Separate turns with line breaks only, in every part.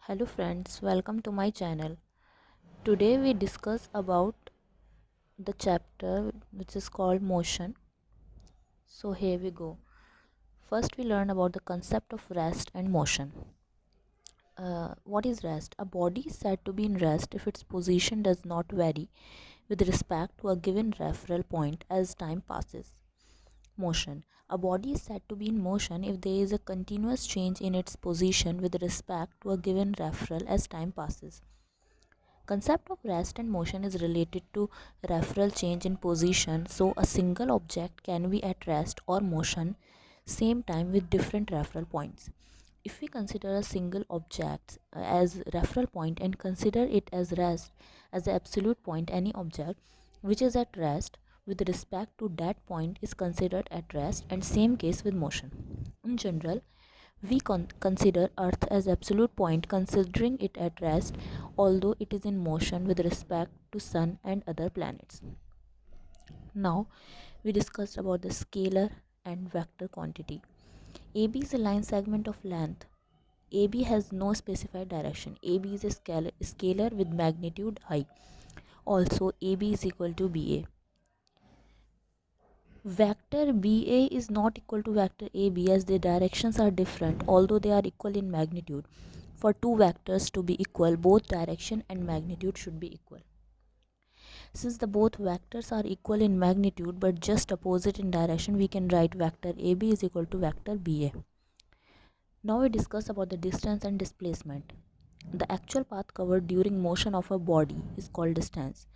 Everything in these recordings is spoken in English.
Hello friends, welcome to my channel. Today we discuss about the chapter which is called motion. So here we go. First we learn about the concept of rest and motion. What is rest? A body is said to be in rest if its position does not vary with respect to a given referral point as time passes. Motion. A body is said to be in motion if there is a continuous change in its position with respect to a given referral as time passes. Concept of rest and motion is related to referral change in position, so a single object can be at rest or motion same time with different referral points. If we consider a single object as referral point and consider it as rest as the absolute point, any object which is at rest with respect to that point is considered at rest, and same case with motion. In general, we consider Earth as absolute point considering it at rest, although it is in motion with respect to Sun and other planets. Now we discussed about the scalar and vector quantity. AB is a line segment of length. AB has no specified direction. AB is a scalar with magnitude I. Also, AB is equal to BA. Vector BA is not equal to vector AB as their directions are different, although they are equal in magnitude. For two vectors to be equal, both direction and magnitude should be equal. Since the both vectors are equal in magnitude but just opposite in direction, we can write vector AB is equal to vector BA. Now we discuss about the distance and displacement. The actual path covered during motion of a body is called distance,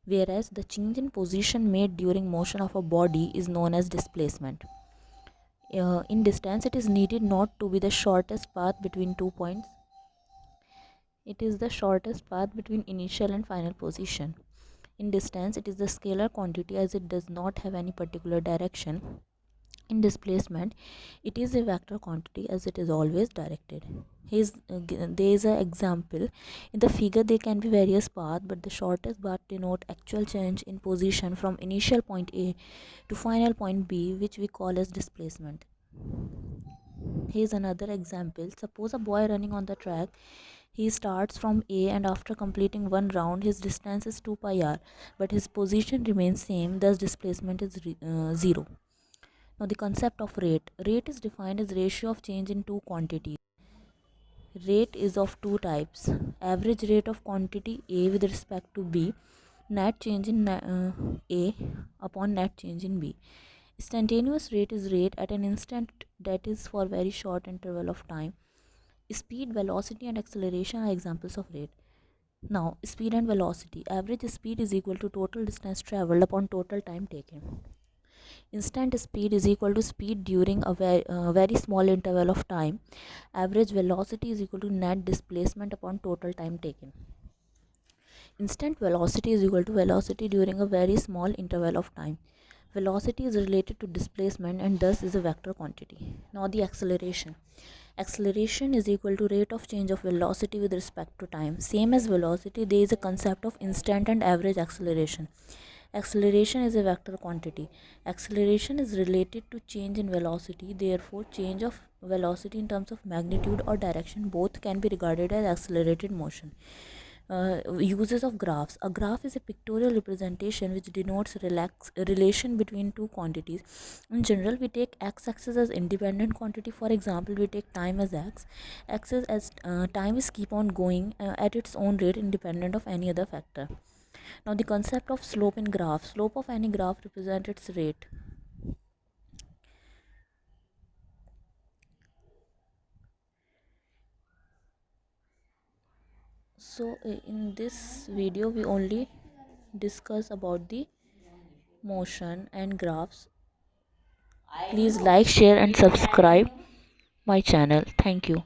whereas the change in position made during motion of a body is known as displacement. In distance, it is needed not to be the shortest path between 2 points. It is the shortest path between initial and final position. In distance, it is the scalar quantity as it does not have any particular direction. In displacement, it is a vector quantity as it is always directed. There is an example. In the figure, there can be various paths, but the shortest path denote actual change in position from initial point A to final point B, which we call as displacement. Here is another example. Suppose a boy running on the track. He starts from A and after completing one round, his distance is 2 pi r, but his position remains same, thus displacement is 0. Now the concept of rate. Rate is defined as ratio of change in two quantities. Rate is of two types. Average rate of quantity A with respect to B, net change in A upon net change in B. Instantaneous rate is rate at an instant that is for very short interval of time. Speed, velocity and acceleration are examples of rate. Now, speed and velocity. Average speed is equal to total distance traveled upon total time taken. Instant speed is equal to speed during a very small interval of time. Average velocity is equal to net displacement upon total time taken. Instant velocity is equal to velocity during a very small interval of time. Velocity is related to displacement and thus is a vector quantity. Now the acceleration. Acceleration is equal to rate of change of velocity with respect to time. Same as velocity, there is a concept of instant and average acceleration. Acceleration is a vector quantity. Acceleration is related to change in velocity. Therefore, change of velocity in terms of magnitude or direction both can be regarded as accelerated motion. Uses of graphs. A graph is a pictorial representation which denotes relation between two quantities. In general, we take x-axis as independent quantity. For example, we take time as x. Axis as time is keep on going at its own rate independent of any other factor. Now the concept of slope in graph. Slope of any graph represents its rate. So in this video we only discuss about the motion and graphs. Please like, share and subscribe my channel. Thank you.